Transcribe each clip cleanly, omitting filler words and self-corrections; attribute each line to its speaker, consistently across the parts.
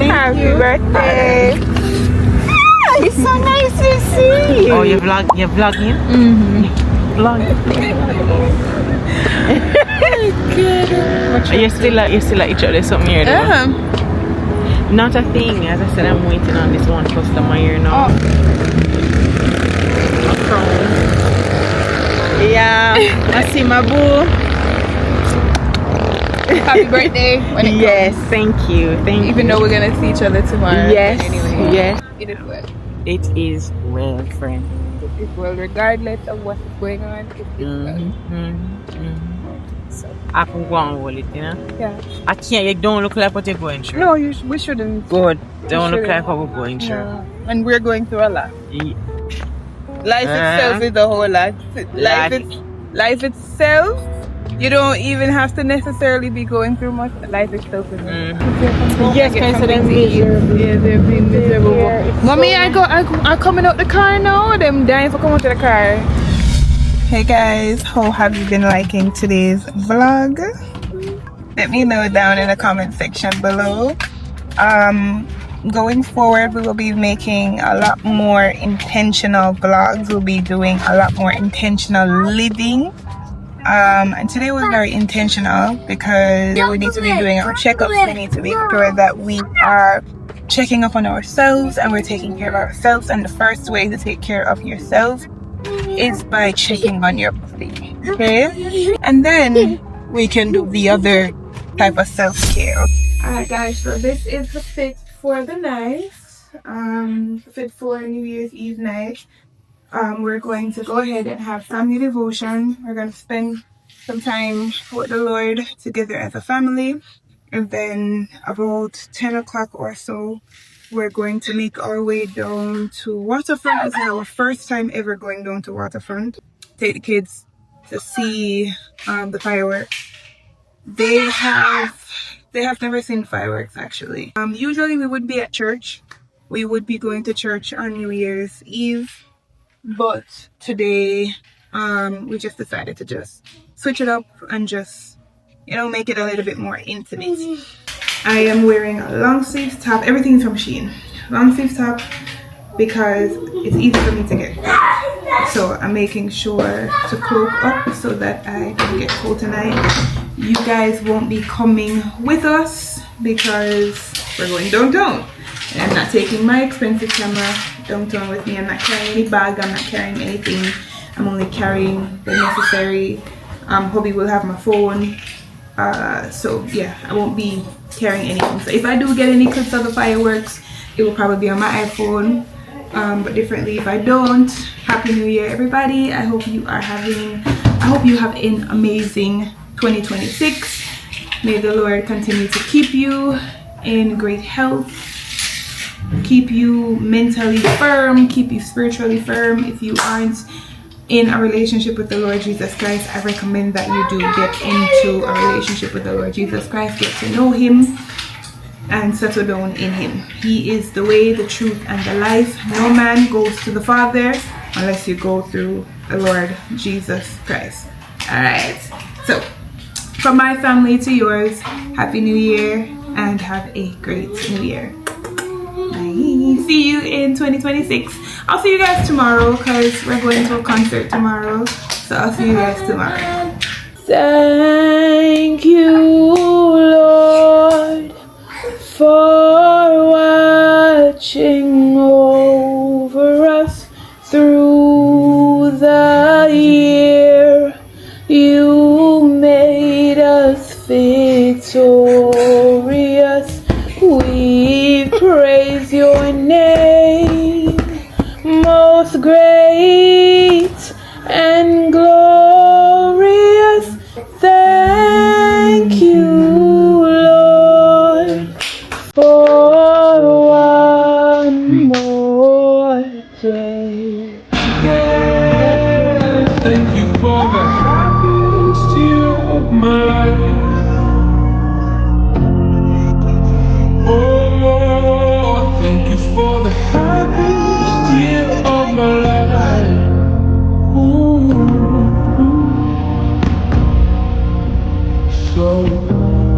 Speaker 1: Happy birthday! Ah, it's so nice to see you.
Speaker 2: Oh, you're vlogging? Vlogging. You're still at each other something here though? Not a thing. As I said, I'm waiting on this one customer here now. Yeah, I see my boo.
Speaker 1: Happy birthday.
Speaker 2: Yes, thank you.
Speaker 1: Even though we're gonna see each other tomorrow.
Speaker 2: Yes,
Speaker 1: anyway.
Speaker 2: yes.
Speaker 1: It is well.
Speaker 2: It is well, friend.
Speaker 1: It is well, regardless of what's going on. It is well. So
Speaker 2: I can go on with it, you know?
Speaker 1: yeah.
Speaker 2: I can't. You don't look like what you're going through.
Speaker 1: No, we shouldn't.
Speaker 2: Good. Don't look like what we're going through.
Speaker 1: No. And we're going through a lot.
Speaker 2: Yeah.
Speaker 1: Life itself is a whole lot. Life itself, you don't even have to necessarily be going through much. Life itself is
Speaker 2: Yes, so they're miserable.
Speaker 1: Yeah, they're being miserable. Mommy, I coming out the car now. Them dying for coming out to the car. Hey guys, how have you been liking today's vlog? Let me know down in the comment section below. Going forward, we will be making a lot more intentional vlogs. We'll be doing a lot more intentional living. And today was very intentional because we need to be doing our checkups. We need to make sure that we are checking up on ourselves and we're taking care of ourselves. And the first way to take care of yourself is by checking on your body. Okay? And then we can do the other type of self-care. Alright guys, so this is the fit for the night. Fit for New Year's Eve night. We're going to go ahead and have family devotion. We're going to spend some time with the Lord together as a family. And then about 10 o'clock or so, we're going to make our way down to Waterfront. It's our first time ever going down to Waterfront. Take the kids to see the fireworks. They have never seen fireworks actually. Usually we would be at church. We would be going to church on New Year's Eve. But today, we just decided to just switch it up and just, make it a little bit more intimate. I am wearing a long sleeve top. Everything's from Shein. Long sleeve top because it's easy for me to get cold. So I'm making sure to cloak up so that I don't get cold tonight. You guys won't be coming with us because we're going downtown. And I'm not taking my expensive camera downtown with me. I'm not carrying any bag. I'm not carrying anything. I'm only carrying the necessary. Hobby will have my phone. So yeah, I won't be carrying anything. So if I do get any clips of the fireworks, it will probably be on my iPhone. But differently if I don't. Happy New Year, everybody. I hope you have an amazing 2026. May the Lord continue to keep you in great health. Keep you mentally firm, keep you spiritually firm. If you aren't in a relationship with the Lord Jesus Christ, I recommend that you do get into a relationship with the Lord Jesus Christ. Get to know him and settle down in him. He is the way, the truth, and the life. No man goes to the Father unless you go through the Lord Jesus Christ. Alright, so from my family to yours, Happy New Year and have a great New Year. See you in 2026. I'll see you guys tomorrow because we're going to a concert tomorrow. So I'll see you guys tomorrow. Thank you, Lord, for watching over us through the year. You made us victorious. We praise your name,
Speaker 2: most great and glorious. Thank you, Lord, for one more day.
Speaker 3: Yeah, thank you for the happiest year of my life. Oh, thank you for the happiest year of my life. Ooh. So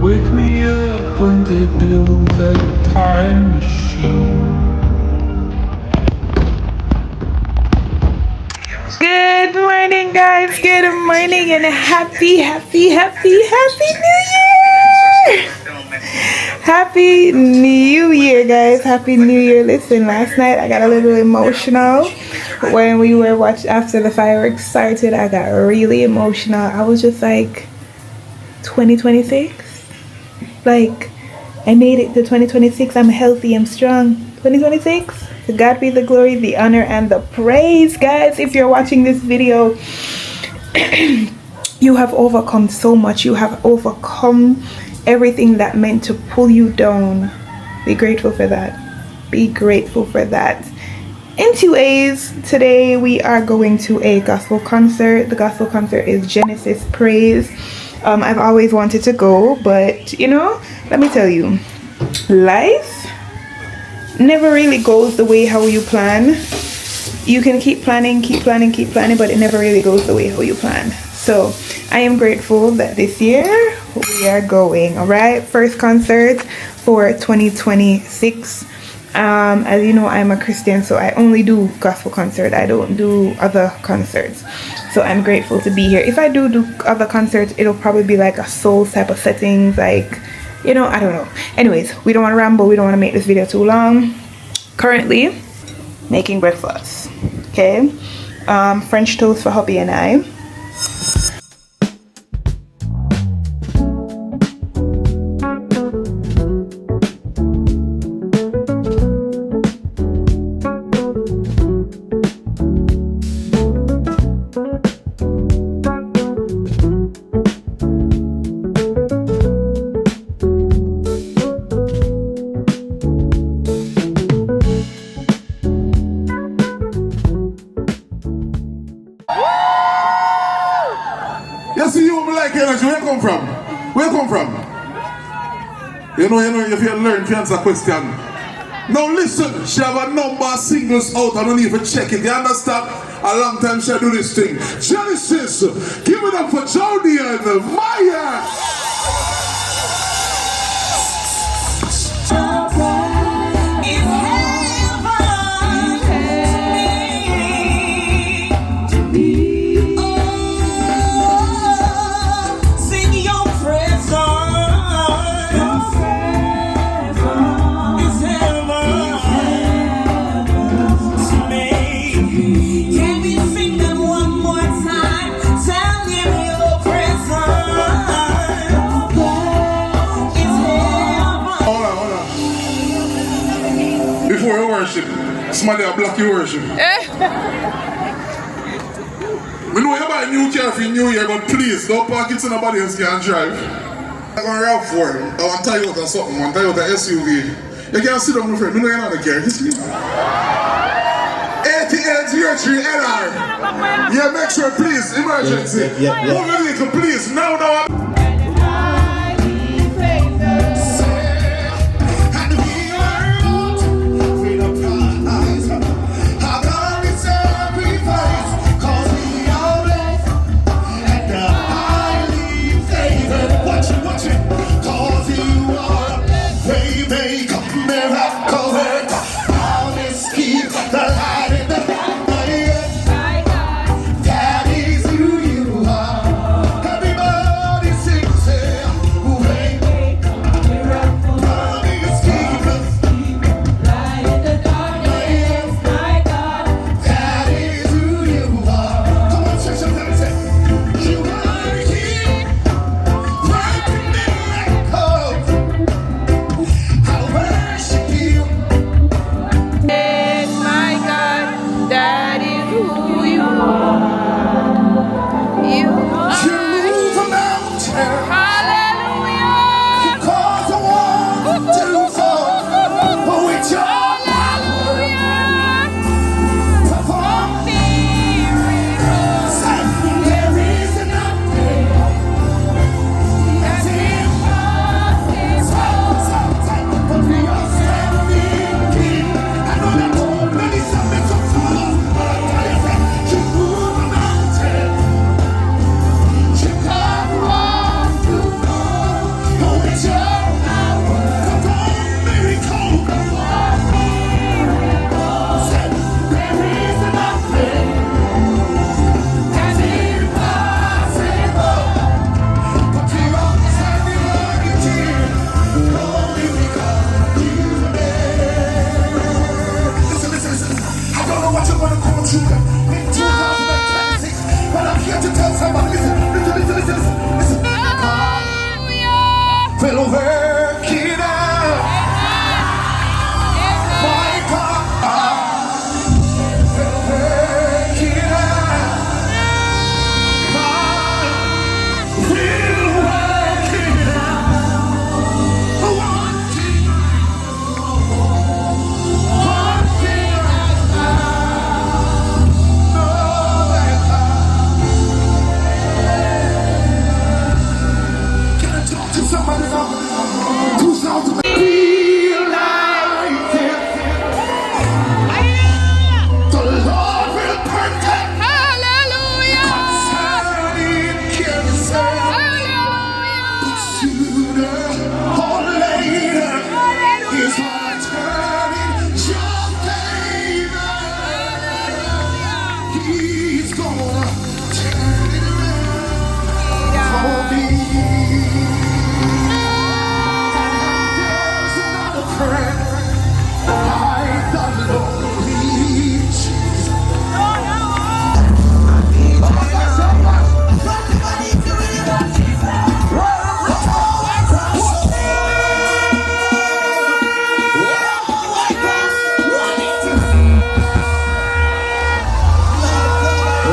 Speaker 3: wake me up when they build that time machine.
Speaker 1: Good morning, guys. Good morning and happy New Year! Happy New Year, guys. Happy New Year. Listen, last night I got a little emotional when we were watching after the fireworks started. I got really emotional. I was just like, 2026? Like, I made it to 2026. I'm healthy, I'm strong. 2026? To God be the glory, the honor, and the praise, guys. If you're watching this video, you have overcome so much. You have overcome everything that meant to pull you down. Be grateful for that. Be grateful for that. Anyways, today we are going to a gospel concert. The gospel concert is Genesis Praise. I've always wanted to go, but you know, let me tell you, life never really goes the way how you plan. You can keep planning, but it never really goes the way how you plan. So I am grateful that this year we are going. All right, first concert for 2026. As you know, I'm a Christian, so I only do gospel concert. I don't do other concerts. So I'm grateful to be here. If I do other concerts, it'll probably be like a soul type of settings, like, you know, I don't know. Anyways, we don't want to ramble. We don't want to make this video too long. Currently making breakfast. Okay, French toast for hubby and I.
Speaker 4: Where you come from? Where you come from? You know, if you learn to answer a question. Now listen, she have a number of singles out, I don't even check it. You understand? A long time she do this thing. Genesis, give it up for Jody and Maya. Before you worship, somebody will block your worship. I know you buy a new car for New Year, but please don't park it so nobody else can drive. I'm going to rap for it. I want to tell you what something. I want to tell you what SUV. You can't sit down, my friend. I know you're not a car. Just me. 8803 LR. Yeah, make sure, please. Emergency. Move the vehicle, please. Now. will work it out. My God will work it out. God will work it out. One thing can I talk to somebody now? Who's out to feel like it? The Lord will perfect concerning himself. But sooner or later, he's gonna turn in your favor. He's gonna turn it around for me. There's another friend like the Lord Jesus.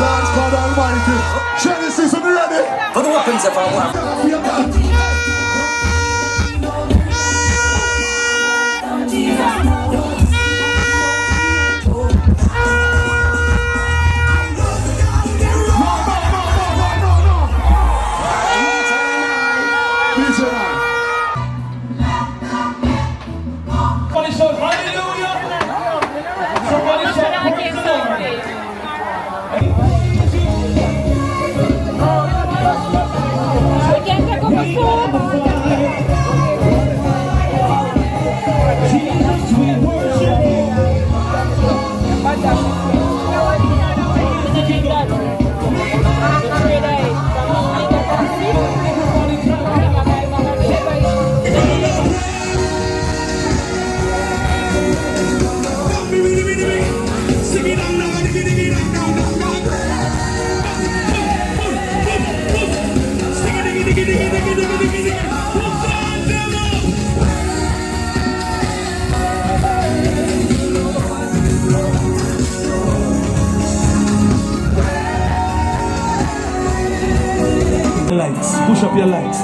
Speaker 4: Lord God Almighty, Genesis, are you ready?
Speaker 5: For the weapons of our warfare.
Speaker 3: Somebody shout hallelujah. Somebody shout praise the Lord. Jesus, we worship you. Sing it out loud, sing it out loud. Sing it, dig it. Put them up. Lights, push up your lights.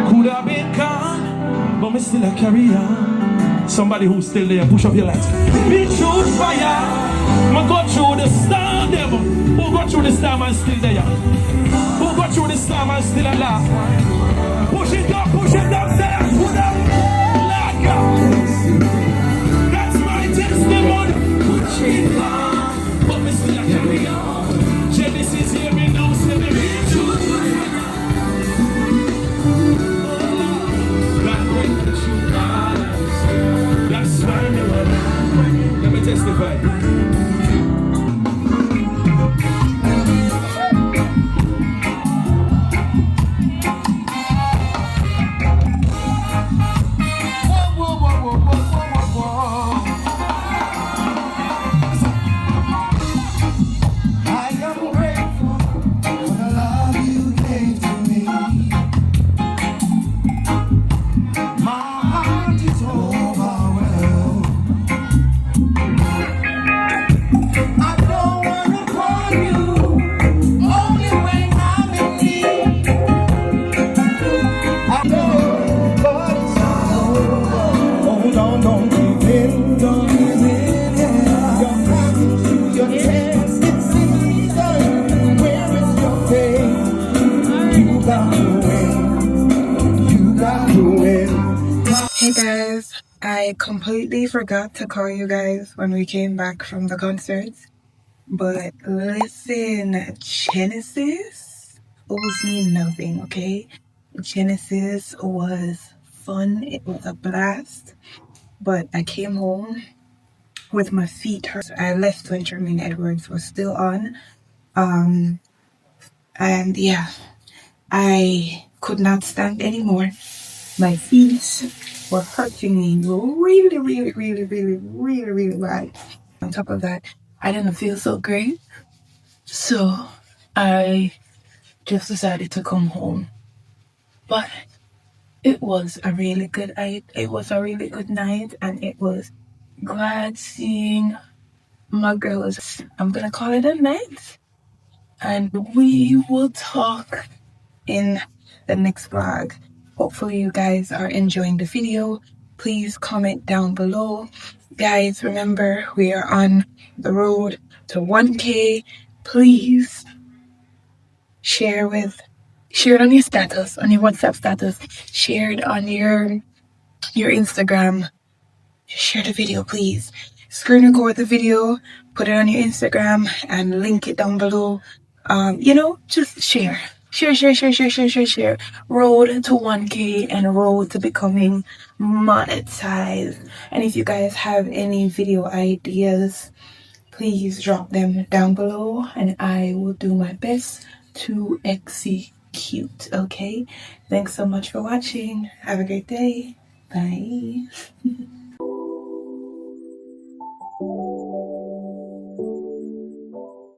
Speaker 3: Could have been gone, but me still a carry on. Somebody who's still there, push up your lights. Be through fire, me go through the storm, devil. Who go through the storm and still there? Who go through the storm and still alive? Push it up, say I put up. Like that's my testimony. Push it up, but me still a carry on. Genesis hear me now, say me be through fire. That's why me wanna. Let me testify. I am grateful for the love you gave to me. My heart is overwhelmed. I don't wanna call you only when I'm in need. I know, but it's not over. Hold on, don't give in, don't give in. You're passing through your testing season. Where is your faith? You got to win. You got to win.
Speaker 1: Hey guys, I completely forgot to call you guys when we came back from the concerts. But listen, Genesis owes me nothing, okay? Genesis was fun, it was a blast. But I came home with my feet hurt. I left when Jermaine Edwards was still on. And yeah, I could not stand anymore. My feet were hurting me really bad. On top of that, I didn't feel so great. So I just decided to come home. But it was a really good night. It was a really good night, and it was glad seeing my girls. I'm gonna call it a night, and we will talk in the next vlog. Hopefully you guys are enjoying the video. Please comment down below. Guys, remember we are on the road to 1K. Please share it on your status, on your WhatsApp status, share it on your Instagram. Share the video, please. Screen record the video, put it on your Instagram, and link it down below. Just share. Share. Road to 1K and road to becoming monetized. And if you guys have any video ideas, please drop them down below and I will do my best to execute. Okay? Thanks so much for watching. Have a great day. Bye.